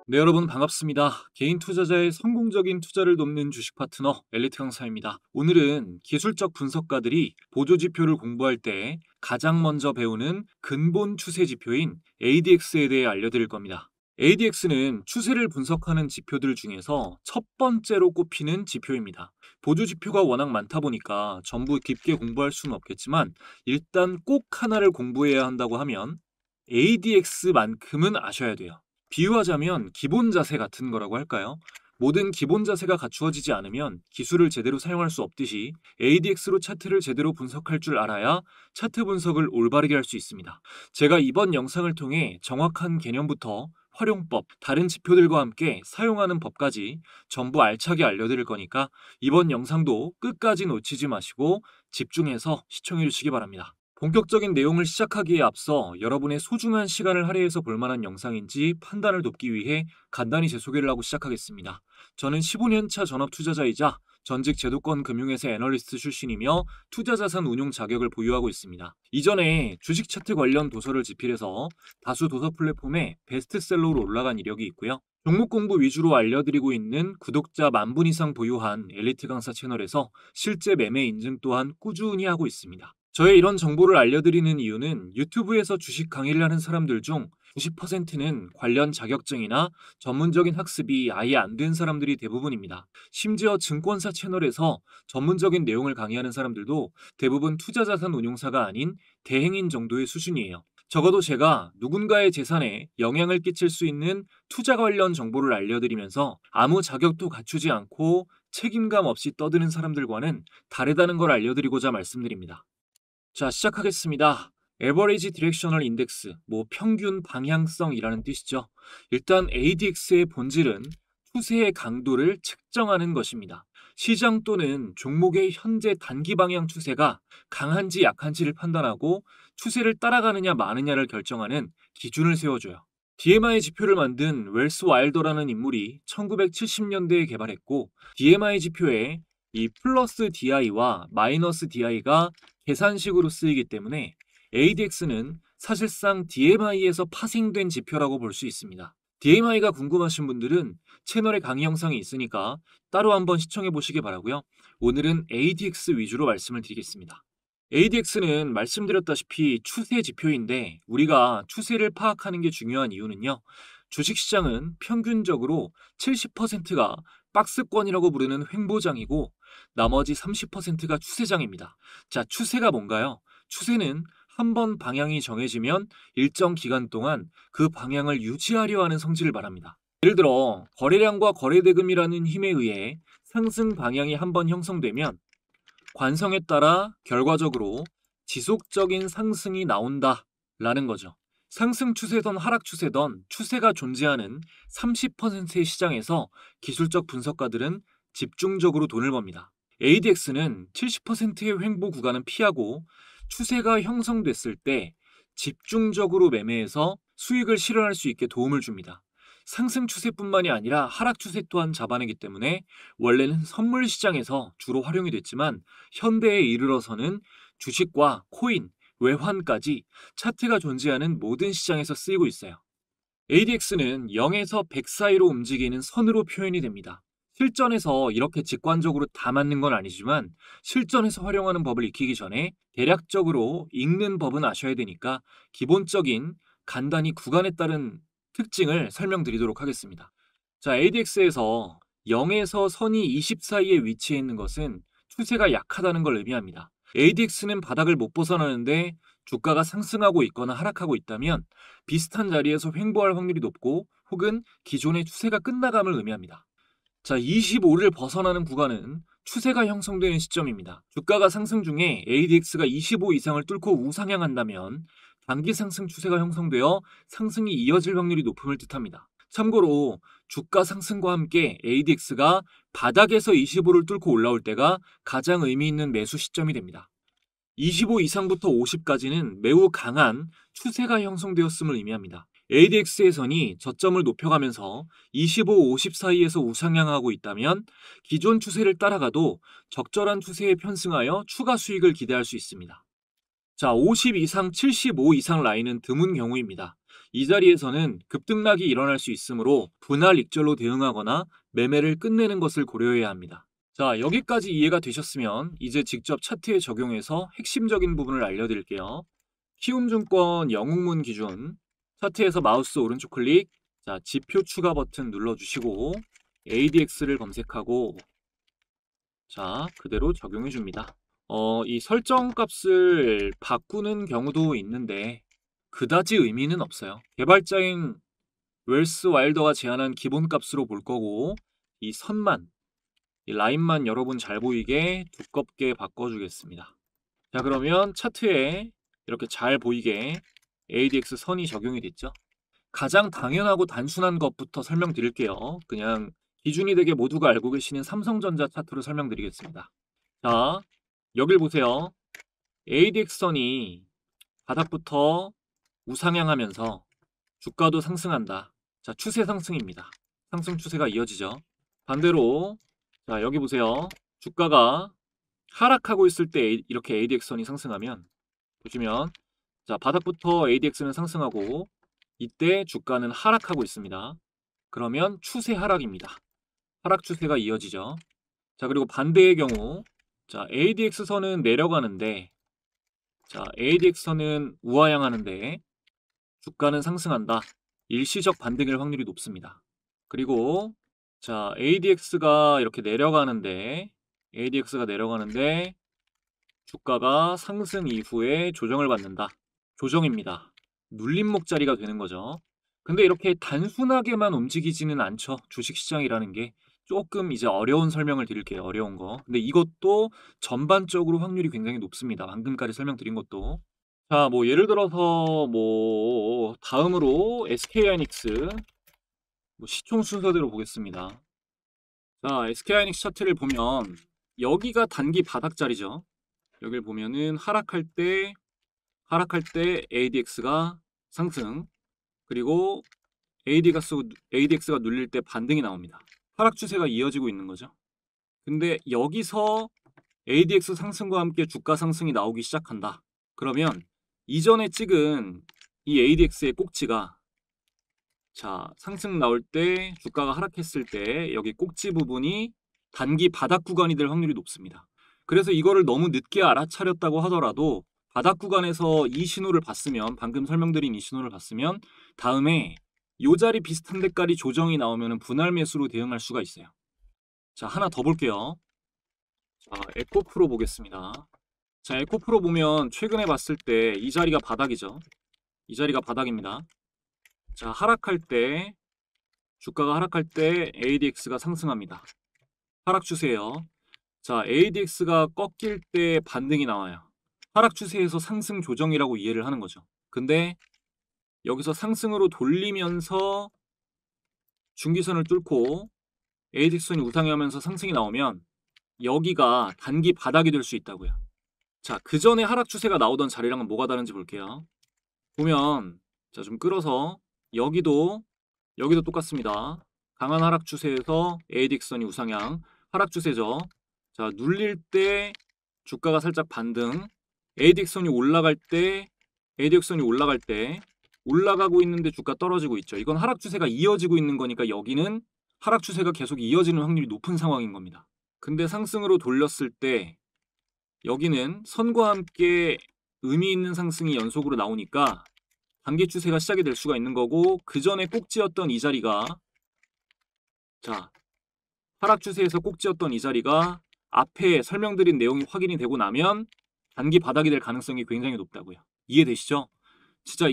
네, 여러분 반갑습니다. 개인 투자자의 성공적인 투자를 돕는 주식 파트너 엘리트 강사입니다. 오늘은 기술적 분석가들이 보조 지표를 공부할 때 가장 먼저 배우는 근본 추세 지표인 ADX에 대해 알려드릴 겁니다. ADX는 추세를 분석하는 지표들 중에서 첫 번째로 꼽히는 지표입니다. 보조 지표가 워낙 많다 보니까 전부 깊게 공부할 수는 없겠지만 일단 꼭 하나를 공부해야 한다고 하면 ADX만큼은 아셔야 돼요. 비유하자면 기본 자세 같은 거라고 할까요? 모든 기본 자세가 갖추어지지 않으면 기술을 제대로 사용할 수 없듯이 ADX로 차트를 제대로 분석할 줄 알아야 차트 분석을 올바르게 할 수 있습니다. 제가 이번 영상을 통해 정확한 개념부터 활용법, 다른 지표들과 함께 사용하는 법까지 전부 알차게 알려드릴 거니까 이번 영상도 끝까지 놓치지 마시고 집중해서 시청해 주시기 바랍니다. 본격적인 내용을 시작하기에 앞서 여러분의 소중한 시간을 할애해서 볼 만한 영상인지 판단을 돕기 위해 간단히 제 소개를 하고 시작하겠습니다. 저는 15년차 전업 투자자이자 전직 제도권 금융회사 애널리스트 출신이며 투자자산 운용 자격을 보유하고 있습니다. 이전에 주식 차트 관련 도서를 집필해서 다수 도서 플랫폼에 베스트셀러로 올라간 이력이 있고요. 종목 공부 위주로 알려드리고 있는 구독자 10,000분 이상 보유한 엘리트 강사 채널에서 실제 매매 인증 또한 꾸준히 하고 있습니다. 저의 이런 정보를 알려드리는 이유는 유튜브에서 주식 강의를 하는 사람들 중 90%는 관련 자격증이나 전문적인 학습이 아예 안 된 사람들이 대부분입니다. 심지어 증권사 채널에서 전문적인 내용을 강의하는 사람들도 대부분 투자자산 운용사가 아닌 대행인 정도의 수준이에요. 적어도 제가 누군가의 재산에 영향을 끼칠 수 있는 투자 관련 정보를 알려드리면서 아무 자격도 갖추지 않고 책임감 없이 떠드는 사람들과는 다르다는 걸 알려드리고자 말씀드립니다. 자, 시작하겠습니다. Average Directional Index, 평균 방향성이라는 뜻이죠. 일단 ADX의 본질은 추세의 강도를 측정하는 것입니다. 시장 또는 종목의 현재 단기 방향 추세가 강한지 약한지를 판단하고 추세를 따라가느냐 마느냐를 결정하는 기준을 세워줘요. DMI 지표를 만든 웰스 와일더라는 인물이 1970년대에 개발했고, DMI 지표에 이 플러스 DI와 마이너스 DI가 계산식으로 쓰이기 때문에 ADX는 사실상 DMI에서 파생된 지표라고 볼 수 있습니다. DMI가 궁금하신 분들은 채널에 강의 영상이 있으니까 따로 한번 시청해 보시기 바라고요. 오늘은 ADX 위주로 말씀을 드리겠습니다. ADX는 말씀드렸다시피 추세 지표인데 우리가 추세를 파악하는 게 중요한 이유는요. 주식시장은 평균적으로 70%가 박스권이라고 부르는 횡보장이고 나머지 30%가 추세장입니다. 자, 추세가 뭔가요? 추세는 한번 방향이 정해지면 일정 기간 동안 그 방향을 유지하려 하는 성질을 말합니다. 예를 들어 거래량과 거래대금이라는 힘에 의해 상승 방향이 한번 형성되면 관성에 따라 결과적으로 지속적인 상승이 나온다라는 거죠. 상승 추세든 하락 추세든 추세가 존재하는 30%의 시장에서 기술적 분석가들은 집중적으로 돈을 법니다. ADX는 70%의 횡보 구간은 피하고 추세가 형성됐을 때 집중적으로 매매해서 수익을 실현할 수 있게 도움을 줍니다. 상승 추세뿐만이 아니라 하락 추세 또한 잡아내기 때문에 원래는 선물 시장에서 주로 활용이 됐지만 현대에 이르러서는 주식과 코인, 외환까지 차트가 존재하는 모든 시장에서 쓰이고 있어요. ADX는 0에서 100 사이로 움직이는 선으로 표현이 됩니다. 실전에서 이렇게 직관적으로 다 맞는 건 아니지만 실전에서 활용하는 법을 익히기 전에 대략적으로 읽는 법은 아셔야 되니까 기본적인 간단히 구간에 따른 특징을 설명드리도록 하겠습니다. 자, ADX에서 0에서 선이 20 사이에 위치해 있는 것은 추세가 약하다는 걸 의미합니다. ADX는 바닥을 못 벗어나는데 주가가 상승하고 있거나 하락하고 있다면 비슷한 자리에서 횡보할 확률이 높고 혹은 기존의 추세가 끝나감을 의미합니다. 자, 25를 벗어나는 구간은 추세가 형성되는 시점입니다. 주가가 상승 중에 ADX가 25 이상을 뚫고 우상향한다면 단기 상승 추세가 형성되어 상승이 이어질 확률이 높음을 뜻합니다. 참고로 주가 상승과 함께 ADX가 바닥에서 25를 뚫고 올라올 때가 가장 의미 있는 매수 시점이 됩니다. 25 이상부터 50까지는 매우 강한 추세가 형성되었음을 의미합니다. ADX의 선이 저점을 높여가면서 25, 50 사이에서 우상향하고 있다면 기존 추세를 따라가도 적절한 추세에 편승하여 추가 수익을 기대할 수 있습니다. 자, 50 이상, 75 이상 라인은 드문 경우입니다. 이 자리에서는 급등락이 일어날 수 있으므로 분할 익절로 대응하거나 매매를 끝내는 것을 고려해야 합니다. 자, 여기까지 이해가 되셨으면 이제 직접 차트에 적용해서 핵심적인 부분을 알려드릴게요. 키움증권 영웅문 기준 차트에서 마우스 오른쪽 클릭, 자, 지표 추가 버튼 눌러주시고 ADX를 검색하고 자, 그대로 적용해 줍니다. 이 설정 값을 바꾸는 경우도 있는데 그다지 의미는 없어요. 개발자인 웰스 와일더가 제안한 기본 값으로 볼 거고 이 선만, 이 라인만 여러분 잘 보이게 두껍게 바꿔주겠습니다. 자, 그러면 차트에 이렇게 잘 보이게 ADX 선이 적용이 됐죠. 가장 당연하고 단순한 것부터 설명드릴게요. 그냥 기준이 되게 모두가 알고 계시는 삼성전자 차트로 설명드리겠습니다. 자, 여길 보세요. ADX 선이 바닥부터 우상향하면서 주가도 상승한다. 자, 추세 상승입니다. 상승 추세가 이어지죠. 반대로 자, 여기 보세요. 주가가 하락하고 있을 때 이렇게 ADX 선이 상승하면 보시면 자, 바닥부터 ADX는 상승하고 이때 주가는 하락하고 있습니다. 그러면 추세 하락입니다. 하락 추세가 이어지죠. 자, 그리고 반대의 경우 자, ADX 선은 내려가는데 자, ADX 선은 우하향하는데 주가는 상승한다. 일시적 반등일 확률이 높습니다. 그리고 자, ADX가 내려가는데 주가가 상승 이후에 조정을 받는다. 조정입니다. 눌림목 자리가 되는 거죠. 근데 이렇게 단순하게만 움직이지는 않죠. 주식시장이라는 게 조금 이제 어려운 설명을 드릴게요. 어려운 거. 근데 이것도 전반적으로 확률이 굉장히 높습니다. 방금까지 설명드린 것도. 자, 뭐 예를 들어서 뭐 다음으로 SK하이닉스 시총 순서대로 보겠습니다. 자, SK하이닉스 차트를 보면 여기가 단기 바닥 자리죠. 여기를 보면은 하락할 때 ADX가 상승, 그리고 ADX가 눌릴 때 반등이 나옵니다. 하락 추세가 이어지고 있는 거죠. 근데 여기서 ADX 상승과 함께 주가 상승이 나오기 시작한다. 그러면 이전에 찍은 이 ADX의 꼭지가 자, 상승 나올 때 주가가 하락했을 때 여기 꼭지 부분이 단기 바닥 구간이 될 확률이 높습니다. 그래서 이거를 너무 늦게 알아차렸다고 하더라도 바닥 구간에서 이 신호를 봤으면 방금 설명드린 이 신호를 봤으면 다음에 이 자리 비슷한 데까지 조정이 나오면 분할 매수로 대응할 수가 있어요. 자, 하나 더 볼게요. 자, 에코프로 보겠습니다. 자, 에코프로 보면 최근에 봤을 때 이 자리가 바닥이죠. 이 자리가 바닥입니다. 자, 주가가 하락할 때 ADX가 상승합니다. 하락 추세예요. 자, ADX가 꺾일 때 반등이 나와요. 하락 추세에서 상승 조정이라고 이해를 하는 거죠. 근데 여기서 상승으로 돌리면서 중기선을 뚫고 ADX선이 우상향하면서 상승이 나오면 여기가 단기 바닥이 될 수 있다고요. 자, 그 전에 하락 추세가 나오던 자리랑은 뭐가 다른지 볼게요. 보면 자, 좀 끌어서 여기도 똑같습니다. 강한 하락 추세에서 ADX선이 우상향, 하락 추세죠. 자, 눌릴 때 주가가 살짝 반등, ADX선이 올라갈 때 올라가고 있는데 주가 떨어지고 있죠. 이건 하락 추세가 이어지고 있는 거니까 여기는 하락 추세가 계속 이어지는 확률이 높은 상황인 겁니다. 근데 상승으로 돌렸을 때 여기는 선과 함께 의미 있는 상승이 연속으로 나오니까 단기 추세가 시작이 될 수가 있는 거고, 그 전에 꼭지였던 이 자리가 자, 하락 추세에서 꼭지였던 이 자리가 앞에 설명드린 내용이 확인이 되고 나면 단기 바닥이 될 가능성이 굉장히 높다고요. 이해되시죠? 진짜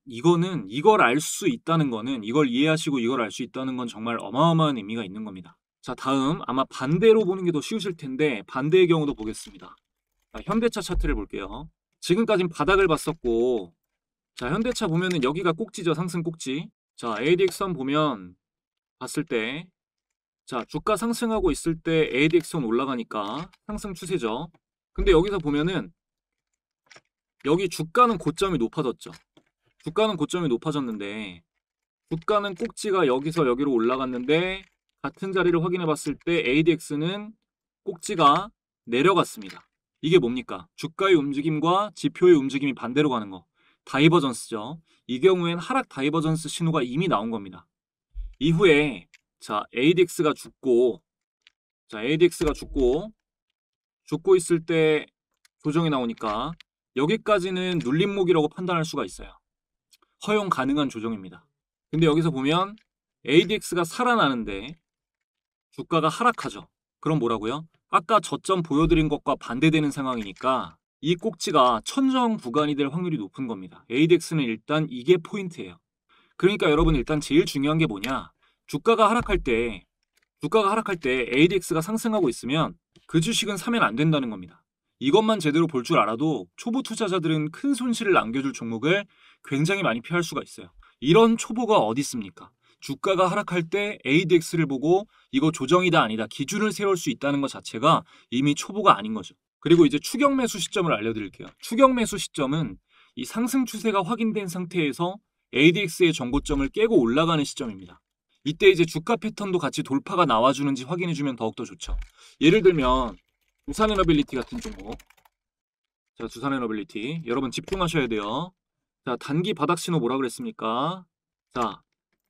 이거는 이걸 알 수 있다는 거는, 이걸 이해하시고 이걸 알 수 있다는 건 정말 어마어마한 의미가 있는 겁니다. 자, 다음 아마 반대로 보는 게 더 쉬우실 텐데 반대의 경우도 보겠습니다. 자, 현대차 차트를 볼게요. 지금까지는 바닥을 봤었고, 자, 현대차 보면은 여기가 꼭지죠. 상승 꼭지. 자, ADX선 보면 봤을 때 자, 주가 상승하고 있을 때 ADX선 올라가니까 상승 추세죠. 근데 여기서 보면은 여기 주가는 고점이 높아졌죠. 주가는 고점이 높아졌는데 주가는 꼭지가 여기서 여기로 올라갔는데 같은 자리를 확인해 봤을 때 ADX는 꼭지가 내려갔습니다. 이게 뭡니까? 주가의 움직임과 지표의 움직임이 반대로 가는 거. 다이버전스죠. 이 경우엔 하락 다이버전스 신호가 이미 나온 겁니다. 이후에 자, ADX가 죽고 죽고 있을 때 조정이 나오니까 여기까지는 눌림목이라고 판단할 수가 있어요. 허용 가능한 조정입니다. 근데 여기서 보면 ADX가 살아나는데 주가가 하락하죠. 그럼 뭐라고요? 아까 저점 보여드린 것과 반대되는 상황이니까 이 꼭지가 천정 구간이 될 확률이 높은 겁니다. ADX는 일단 이게 포인트예요. 그러니까 여러분 일단 제일 중요한 게 뭐냐? 주가가 하락할 때 ADX가 상승하고 있으면 그 주식은 사면 안 된다는 겁니다. 이것만 제대로 볼 줄 알아도 초보 투자자들은 큰 손실을 안겨줄 종목을 굉장히 많이 피할 수가 있어요. 이런 초보가 어디 있습니까? 주가가 하락할 때 ADX를 보고 이거 조정이다 아니다 기준을 세울 수 있다는 것 자체가 이미 초보가 아닌 거죠. 그리고 이제 추격 매수 시점을 알려드릴게요. 추격 매수 시점은 이 상승 추세가 확인된 상태에서 ADX의 정고점을 깨고 올라가는 시점입니다. 이때 이제 주가 패턴도 같이 돌파가 나와주는지 확인해주면 더욱더 좋죠. 예를 들면 두산에너빌리티 같은 종목. 자, 두산에너빌리티 여러분 집중하셔야 돼요. 자, 단기 바닥 신호 뭐라 그랬습니까? 자,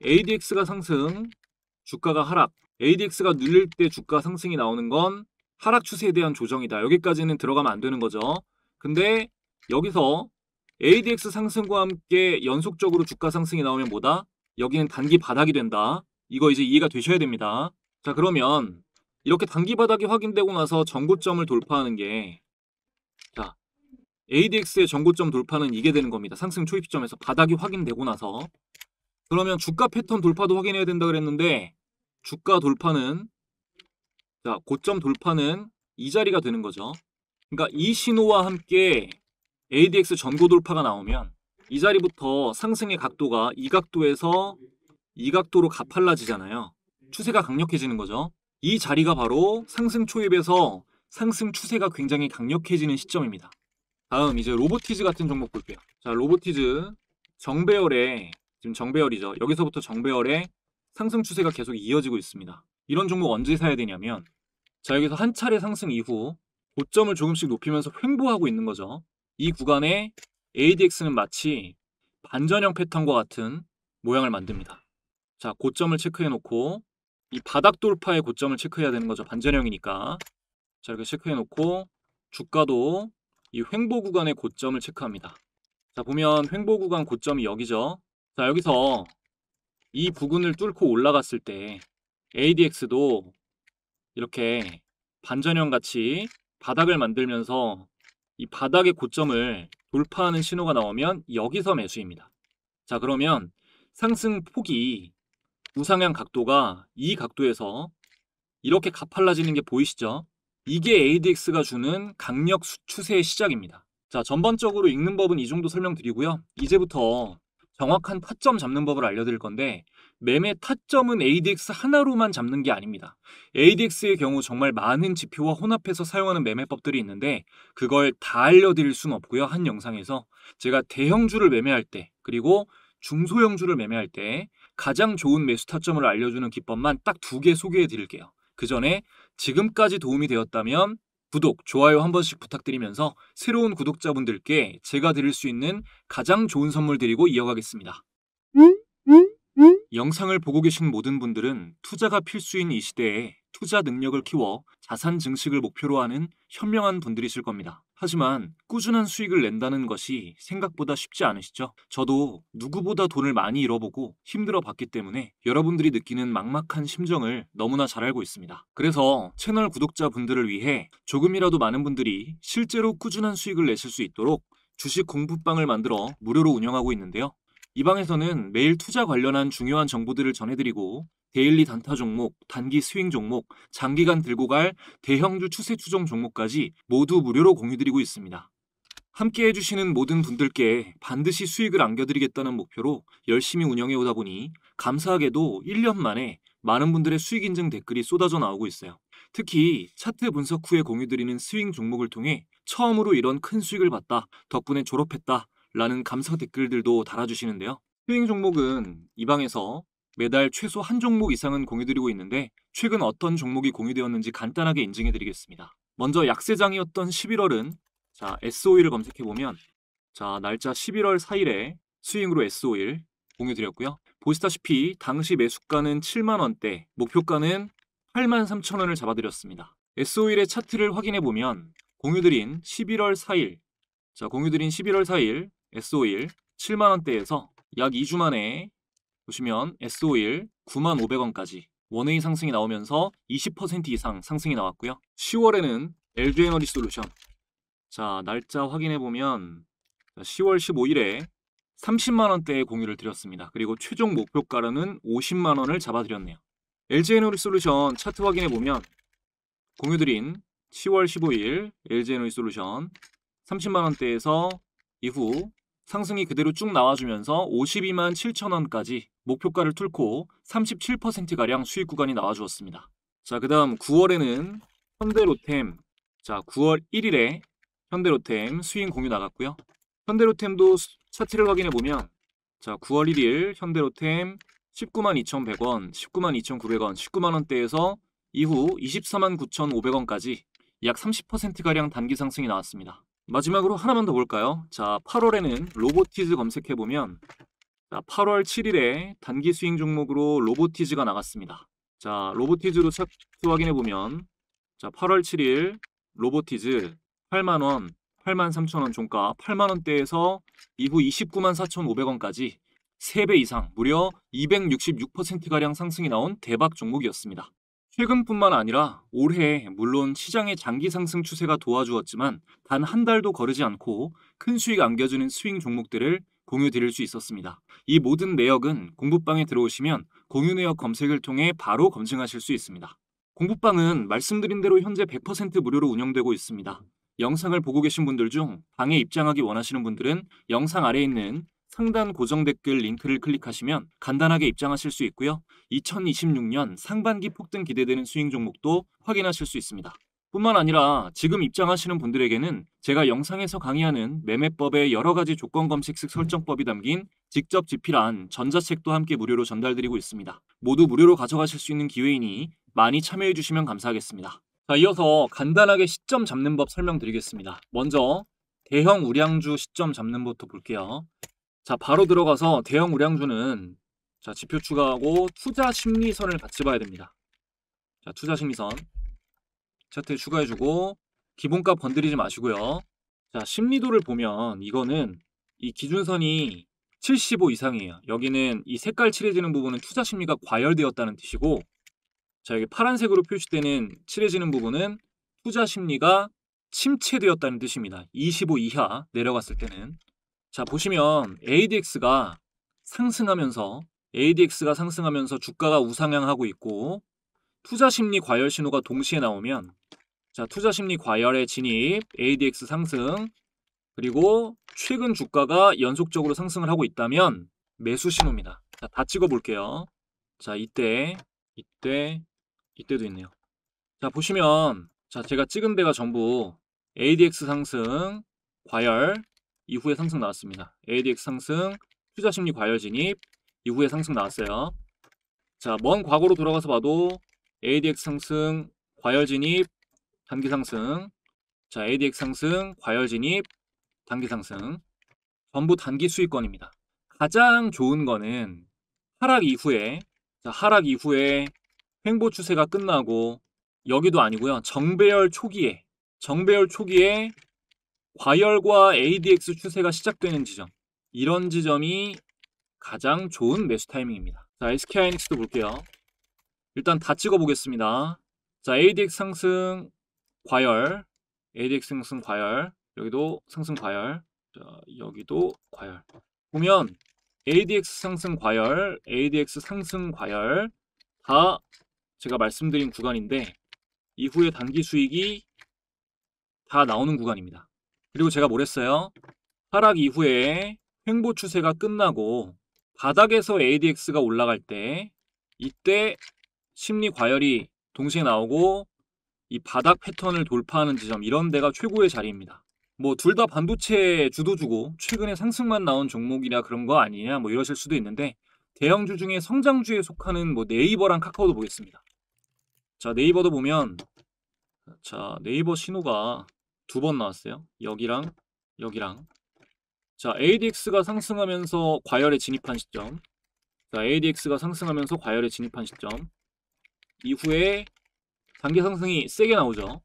ADX가 상승, 주가가 하락. ADX가 눌릴 때 주가 상승이 나오는 건 하락 추세에 대한 조정이다. 여기까지는 들어가면 안 되는 거죠. 근데 여기서 ADX 상승과 함께 연속적으로 주가 상승이 나오면 뭐다? 여기는 단기 바닥이 된다. 이거 이제 이해가 되셔야 됩니다. 자, 그러면 이렇게 단기 바닥이 확인되고 나서 정고점을 돌파하는 게 자, ADX의 정고점 돌파는 이게 되는 겁니다. 상승 초입 시점에서 바닥이 확인되고 나서 그러면 주가 패턴 돌파도 확인해야 된다 그랬는데 주가 돌파는 자, 고점 돌파는 이 자리가 되는 거죠. 그러니까 이 신호와 함께 ADX 전고 돌파가 나오면 이 자리부터 상승의 각도가 이 각도에서 이 각도로 가팔라지잖아요. 추세가 강력해지는 거죠. 이 자리가 바로 상승 초입에서 상승 추세가 굉장히 강력해지는 시점입니다. 다음 이제 로보티즈 같은 종목 볼게요. 자, 로보티즈 정배열에 지금 정배열이죠. 여기서부터 정배열에 상승 추세가 계속 이어지고 있습니다. 이런 종목 언제 사야 되냐면 자, 여기서 한 차례 상승 이후 고점을 조금씩 높이면서 횡보하고 있는 거죠. 이 구간에 ADX는 마치 반전형 패턴과 같은 모양을 만듭니다. 자, 고점을 체크해 놓고 이 바닥 돌파의 고점을 체크해야 되는 거죠. 반전형이니까. 자, 이렇게 체크해 놓고 주가도 이 횡보 구간의 고점을 체크합니다. 자, 보면 횡보 구간 고점이 여기죠. 자, 여기서 이 부근을 뚫고 올라갔을 때 ADX도 이렇게 반전형 같이 바닥을 만들면서 이 바닥의 고점을 돌파하는 신호가 나오면 여기서 매수입니다. 자, 그러면 상승 폭이 우상향 각도가 이 각도에서 이렇게 가팔라지는 게 보이시죠? 이게 ADX가 주는 강력 추세의 시작입니다. 자, 전반적으로 읽는 법은 이 정도 설명드리고요. 이제부터 정확한 타점 잡는 법을 알려드릴 건데 매매 타점은 ADX 하나로만 잡는 게 아닙니다. ADX의 경우 정말 많은 지표와 혼합해서 사용하는 매매법들이 있는데 그걸 다 알려드릴 수는 없고요. 한 영상에서 제가 대형주를 매매할 때 그리고 중소형주를 매매할 때 가장 좋은 매수 타점을 알려주는 기법만 딱 2개 소개해 드릴게요. 그 전에 지금까지 도움이 되었다면 구독, 좋아요 한 번씩 부탁드리면서 새로운 구독자분들께 제가 드릴 수 있는 가장 좋은 선물 드리고 이어가겠습니다. 영상을 보고 계신 모든 분들은 투자가 필수인 이 시대에 투자 능력을 키워 자산 증식을 목표로 하는 현명한 분들이실 겁니다. 하지만 꾸준한 수익을 낸다는 것이 생각보다 쉽지 않으시죠? 저도 누구보다 돈을 많이 잃어보고 힘들어 봤기 때문에 여러분들이 느끼는 막막한 심정을 너무나 잘 알고 있습니다. 그래서 채널 구독자분들을 위해 조금이라도 많은 분들이 실제로 꾸준한 수익을 내실 수 있도록 주식 공부방을 만들어 무료로 운영하고 있는데요. 이 방에서는 매일 투자 관련한 중요한 정보들을 전해드리고 데일리 단타 종목, 단기 스윙 종목, 장기간 들고 갈 대형주 추세 추종 종목까지 모두 무료로 공유드리고 있습니다. 함께 해주시는 모든 분들께 반드시 수익을 안겨드리겠다는 목표로 열심히 운영해오다 보니 감사하게도 1년 만에 많은 분들의 수익 인증 댓글이 쏟아져 나오고 있어요. 특히 차트 분석 후에 공유드리는 스윙 종목을 통해 처음으로 이런 큰 수익을 봤다, 덕분에 졸업했다 라는 감사 댓글들도 달아주시는데요. 스윙 종목은 이 방에서 매달 최소 한 종목 이상은 공유드리고 있는데 최근 어떤 종목이 공유되었는지 간단하게 인증해드리겠습니다. 먼저 약세장이었던 11월은 자 S51을 검색해보면 자 날짜 11월 4일에 스윙으로 S51 공유드렸고요. 보시다시피 당시 매수가는 7만원대, 목표가는 83,000원을 잡아드렸습니다. S51의 차트를 확인해보면 공유드린 11월 4일 공유드린 11월 4일 S51 7만원대에서 약 2주 만에 보시면 S51 95,500원까지 원웨이 상승이 나오면서 20% 이상 상승이 나왔고요. 10월에는 LG에너지솔루션 자 날짜 확인해보면 10월 15일에 30만원대의 공유를 드렸습니다. 그리고 최종 목표가로는 50만원을 잡아드렸네요. LG에너지솔루션 차트 확인해보면 공유드린 10월 15일 LG에너지솔루션 30만원대에서 이후 상승이 그대로 쭉 나와주면서 52만 7천원까지 목표가를 뚫고 37%가량 수익 구간이 나와주었습니다. 자, 그 다음 9월에는 현대로템 자 9월 1일에 현대로템 스윙 공유 나갔고요. 현대로템도 차트를 확인해보면 자 9월 1일 현대로템 19만 2,100원, 19만 2,900원, 19만원대에서 이후 24만 9,500원까지 약 30%가량 단기 상승이 나왔습니다. 마지막으로 하나만 더 볼까요? 자 8월에는 로보티즈 검색해보면 자 8월 7일에 단기 스윙 종목으로 로보티즈가 나갔습니다. 자 로보티즈로 차트 확인해보면 자 8월 7일 로보티즈 8만원, 83,000원 종가 8만원대에서 이후 29만 4,500원까지 3배 이상 무려 266%가량 상승이 나온 대박 종목이었습니다. 최근뿐만 아니라 올해 물론 시장의 장기 상승 추세가 도와주었지만 단 한 달도 거르지 않고 큰 수익 안겨주는 스윙 종목들을 공유드릴 수 있었습니다. 이 모든 내역은 공부방에 들어오시면 공유 내역 검색을 통해 바로 검증하실 수 있습니다. 공부방은 말씀드린 대로 현재 100% 무료로 운영되고 있습니다. 영상을 보고 계신 분들 중 방에 입장하기 원하시는 분들은 영상 아래에 있는 상단 고정 댓글 링크를 클릭하시면 간단하게 입장하실 수 있고요. 2026년 상반기 폭등 기대되는 스윙 종목도 확인하실 수 있습니다. 뿐만 아니라 지금 입장하시는 분들에게는 제가 영상에서 강의하는 매매법의 여러가지 조건 검색식 설정법이 담긴 직접 집필한 전자책도 함께 무료로 전달드리고 있습니다. 모두 무료로 가져가실 수 있는 기회이니 많이 참여해 주시면 감사하겠습니다. 자, 이어서 간단하게 시점 잡는 법 설명드리겠습니다. 먼저 대형 우량주 시점 잡는 법부터 볼게요. 자, 바로 들어가서 대형 우량주는 자, 지표 추가하고 투자 심리선을 같이 봐야 됩니다. 자, 투자 심리선 차트에 추가해주고 기본값 건드리지 마시고요. 자, 심리도를 보면 이거는 이 기준선이 75 이상이에요. 여기는 이 색깔 칠해지는 부분은 투자 심리가 과열되었다는 뜻이고 자, 여기 파란색으로 표시되는 칠해지는 부분은 투자 심리가 침체되었다는 뜻입니다. 25 이하 내려갔을 때는 자 보시면 ADX가 상승하면서 주가가 우상향하고 있고 투자심리 과열 신호가 동시에 나오면 자 투자심리 과열의 진입, ADX 상승 그리고 최근 주가가 연속적으로 상승을 하고 있다면 매수 신호입니다. 자, 다 찍어 볼게요. 자 이때도 있네요. 자 보시면 자 제가 찍은 데가 전부 ADX 상승, 과열 이후에 상승 나왔습니다. ADX 상승, 투자심리 과열 진입 이후에 상승 나왔어요. 자, 먼 과거로 돌아가서 봐도 ADX 상승, 과열 진입, 단기 상승. 자, ADX 상승, 과열 진입, 단기 상승. 전부 단기 수익권입니다. 가장 좋은 거는 하락 이후에 횡보 추세가 끝나고 여기도 아니고요. 정배열 초기에 과열과 ADX 추세가 시작되는 지점 이런 지점이 가장 좋은 매수 타이밍입니다. 자 SK하이닉스도 볼게요. 일단 다 찍어 보겠습니다. 자 ADX 상승 과열 여기도 상승 과열 자 여기도 과열 보면 ADX 상승 과열 다 제가 말씀드린 구간인데 이후에 단기 수익이 다 나오는 구간입니다. 그리고 제가 뭘 했어요? 하락 이후에 횡보 추세가 끝나고 바닥에서 ADX가 올라갈 때 이때 심리 과열이 동시에 나오고 이 바닥 패턴을 돌파하는 지점 이런 데가 최고의 자리입니다. 뭐 둘 다 반도체 주도주고 최근에 상승만 나온 종목이라 그런 거 아니냐 뭐 이러실 수도 있는데 대형주 중에 성장주에 속하는 뭐 네이버랑 카카오도 보겠습니다. 자 네이버도 보면 자, 네이버 신호가 두 번 나왔어요. 여기랑 여기랑. 자, ADX가 상승하면서 과열에 진입한 시점. 자, ADX가 상승하면서 과열에 진입한 시점. 이후에 단기 상승이 세게 나오죠.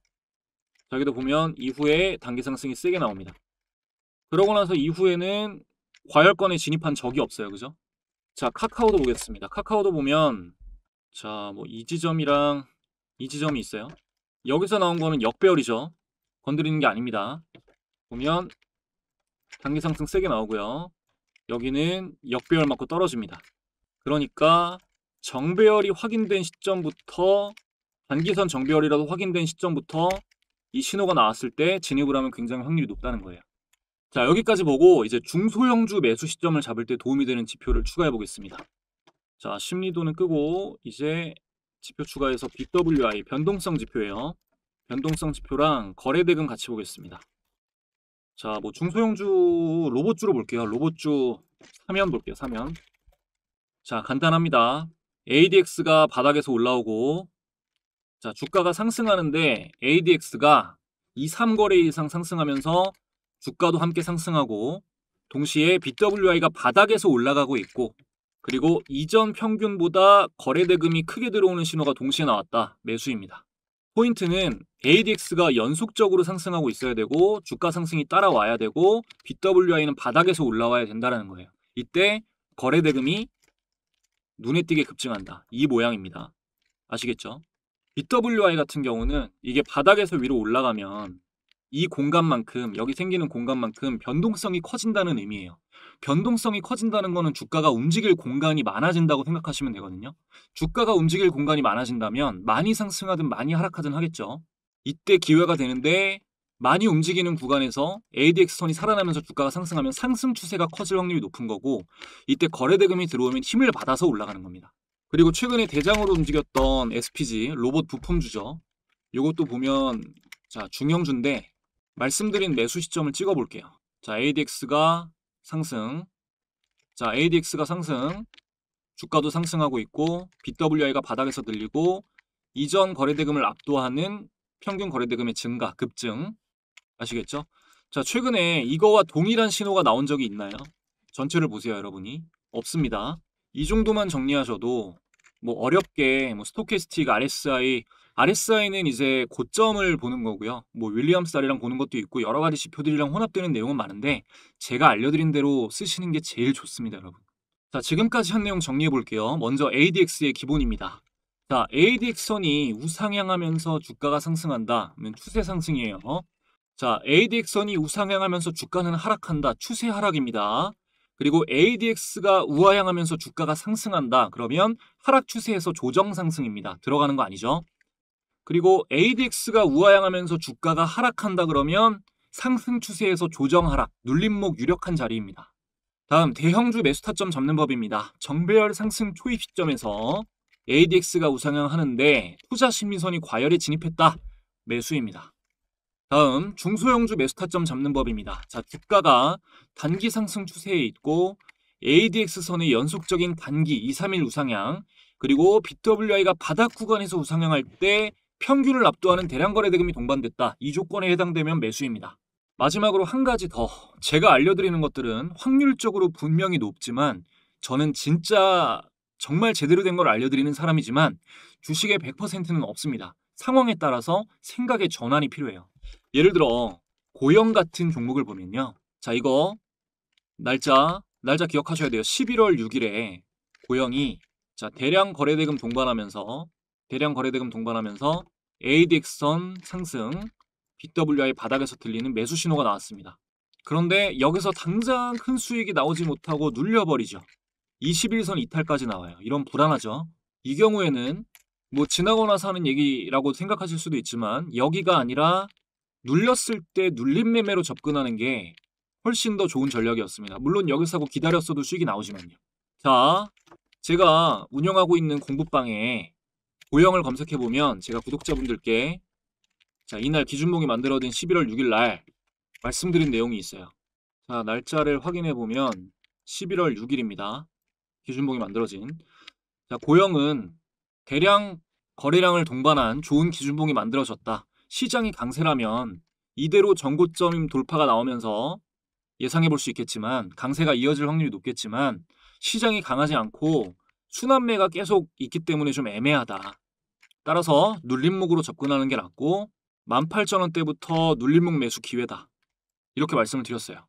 자, 여기도 보면 이후에 단기 상승이 세게 나옵니다. 그러고 나서 이후에는 과열권에 진입한 적이 없어요. 그죠? 자, 카카오도 보겠습니다. 카카오도 보면 자, 뭐 이 지점이랑 이 지점이 있어요. 여기서 나온 거는 역배열이죠. 건드리는 게 아닙니다. 보면 단기 상승 세게 나오고요. 여기는 역배열 맞고 떨어집니다. 그러니까 정배열이 확인된 시점부터 단기선 정배열이라도 확인된 시점부터 이 신호가 나왔을 때 진입을 하면 굉장히 확률이 높다는 거예요. 자, 여기까지 보고 이제 중소형주 매수 시점을 잡을 때 도움이 되는 지표를 추가해 보겠습니다. 자, 심리도는 끄고 이제 지표 추가해서 BWI 변동성 지표예요. 변동성 지표랑 거래대금 같이 보겠습니다. 자, 뭐 중소형주 로봇주로 볼게요. 로봇주 사면 볼게요. 사면. 자, 간단합니다. ADX가 바닥에서 올라오고 자, 주가가 상승하는데 ADX가 2, 3거래 이상 상승하면서 주가도 함께 상승하고 동시에 BWI가 바닥에서 올라가고 있고 그리고 이전 평균보다 거래대금이 크게 들어오는 신호가 동시에 나왔다. 매수입니다. 포인트는 ADX가 연속적으로 상승하고 있어야 되고 주가 상승이 따라와야 되고 BWI는 바닥에서 올라와야 된다는 거예요. 이때 거래대금이 눈에 띄게 급증한다. 이 모양입니다. 아시겠죠? BWI 같은 경우는 이게 바닥에서 위로 올라가면 이 공간만큼 여기 생기는 공간만큼 변동성이 커진다는 의미예요. 변동성이 커진다는 거는 주가가 움직일 공간이 많아진다고 생각하시면 되거든요. 주가가 움직일 공간이 많아진다면 많이 상승하든 많이 하락하든 하겠죠. 이때 기회가 되는데 많이 움직이는 구간에서 ADX선이 살아나면서 주가가 상승하면 상승 추세가 커질 확률이 높은 거고 이때 거래대금이 들어오면 힘을 받아서 올라가는 겁니다. 그리고 최근에 대장으로 움직였던 SPG 로봇 부품주죠. 이것도 보면 자, 중형주인데 말씀드린 매수 시점을 찍어 볼게요. 자, ADX가 상승. 자, ADX가 상승. 주가도 상승하고 있고 BWI가 바닥에서 들리고 이전 거래대금을 압도하는 평균 거래대금의 증가, 급증. 아시겠죠? 자, 최근에 이거와 동일한 신호가 나온 적이 있나요? 전체를 보세요, 여러분이. 없습니다. 이 정도만 정리하셔도 뭐 어렵게 뭐 스토캐스틱 RSI는 이제 고점을 보는 거고요. 뭐 윌리엄스달이랑 보는 것도 있고 여러 가지 지표들이랑 혼합되는 내용은 많은데 제가 알려드린 대로 쓰시는 게 제일 좋습니다, 여러분. 자, 지금까지 한 내용 정리해 볼게요. 먼저 ADX의 기본입니다. 자, ADX선이 우상향하면서 주가가 상승한다. 는 추세 상승이에요. 자, ADX선이 우상향하면서 주가는 하락한다. 추세 하락입니다. 그리고 ADX가 우하향하면서 주가가 상승한다. 그러면 하락 추세에서 조정 상승입니다. 들어가는 거 아니죠? 그리고 ADX가 우하향하면서 주가가 하락한다 그러면 상승 추세에서 조정 하락, 눌림목 유력한 자리입니다. 다음 대형주 매수 타점 잡는 법입니다. 정배열 상승 초입 시점에서 ADX가 우상향하는데 투자 심리선이 과열에 진입했다. 매수입니다. 다음 중소형주 매수 타점 잡는 법입니다. 자, 주가가 단기 상승 추세에 있고 ADX선의 연속적인 단기 2, 3일 우상향 그리고 BWI가 바닥 구간에서 우상향할 때 평균을 압도하는 대량 거래 대금이 동반됐다. 이 조건에 해당되면 매수입니다. 마지막으로 한 가지 더. 제가 알려드리는 것들은 확률적으로 분명히 높지만 저는 진짜 정말 제대로 된 걸 알려드리는 사람이지만 주식의 100%는 없습니다. 상황에 따라서 생각의 전환이 필요해요. 예를 들어 고영 같은 종목을 보면요. 자, 이거 날짜 기억하셔야 돼요. 11월 6일에 고영이 자, 대량 거래대금 동반하면서 ADX선 상승 BWI 바닥에서 들리는 매수 신호가 나왔습니다. 그런데 여기서 당장 큰 수익이 나오지 못하고 눌려버리죠. 21선 이탈까지 나와요. 이런 불안하죠. 이 경우에는 뭐 지나고 나서 하는 얘기라고 생각하실 수도 있지만 여기가 아니라 눌렸을 때 눌림 매매로 접근하는 게 훨씬 더 좋은 전략이었습니다. 물론 여기서 사고 기다렸어도 수익이 나오지만요. 자, 제가 운영하고 있는 공부방에 고영을 검색해보면 제가 구독자분들께 자, 이날 기준봉이 만들어진 11월 6일 날 말씀드린 내용이 있어요. 자, 날짜를 확인해보면 11월 6일입니다. 기준봉이 만들어진. 자, 고영은 대량 거래량을 동반한 좋은 기준봉이 만들어졌다. 시장이 강세라면 이대로 전고점 돌파가 나오면서 예상해 볼 수 있겠지만 강세가 이어질 확률이 높겠지만 시장이 강하지 않고 순환매가 계속 있기 때문에 좀 애매하다. 따라서 눌림목으로 접근하는 게 낫고 18,000원대부터 눌림목 매수 기회다. 이렇게 말씀을 드렸어요.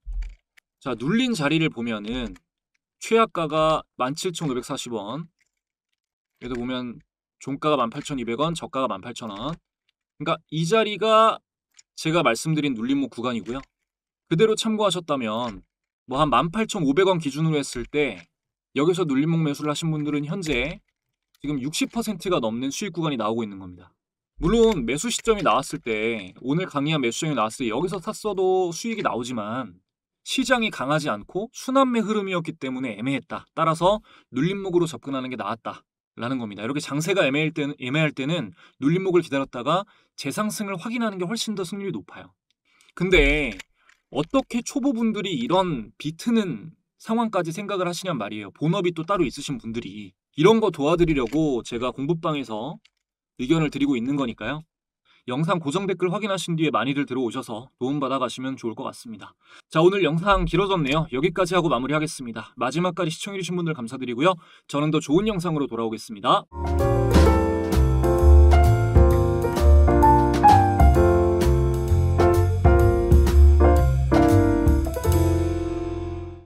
자, 눌린 자리를 보면은 최하가가 17,540원. 여기도 보면 종가가 18,200원, 저가가 18,000원. 그러니까 이 자리가 제가 말씀드린 눌림목 구간이고요. 그대로 참고하셨다면 뭐 한 18,500원 기준으로 했을 때 여기서 눌림목 매수를 하신 분들은 현재 지금 60%가 넘는 수익 구간이 나오고 있는 겁니다. 물론 매수 시점이 나왔을 때 오늘 강의한 매수 시점이 나왔을 때 여기서 샀어도 수익이 나오지만 시장이 강하지 않고 순환매 흐름이었기 때문에 애매했다. 따라서 눌림목으로 접근하는 게 나았다. 라는 겁니다. 이렇게 장세가 애매할 때는 눌림목을 기다렸다가 재상승을 확인하는 게 훨씬 더 승률이 높아요. 근데 어떻게 초보분들이 이런 비트는 상황까지 생각을 하시냔 말이에요. 본업이 또 따로 있으신 분들이. 이런 거 도와드리려고 제가 공부방에서 의견을 드리고 있는 거니까요. 영상 고정 댓글 확인하신 뒤에 많이들 들어오셔서 도움받아 가시면 좋을 것 같습니다. 자, 오늘 영상 길어졌네요. 여기까지 하고 마무리하겠습니다. 마지막까지 시청해주신 분들 감사드리고요. 저는 더 좋은 영상으로 돌아오겠습니다.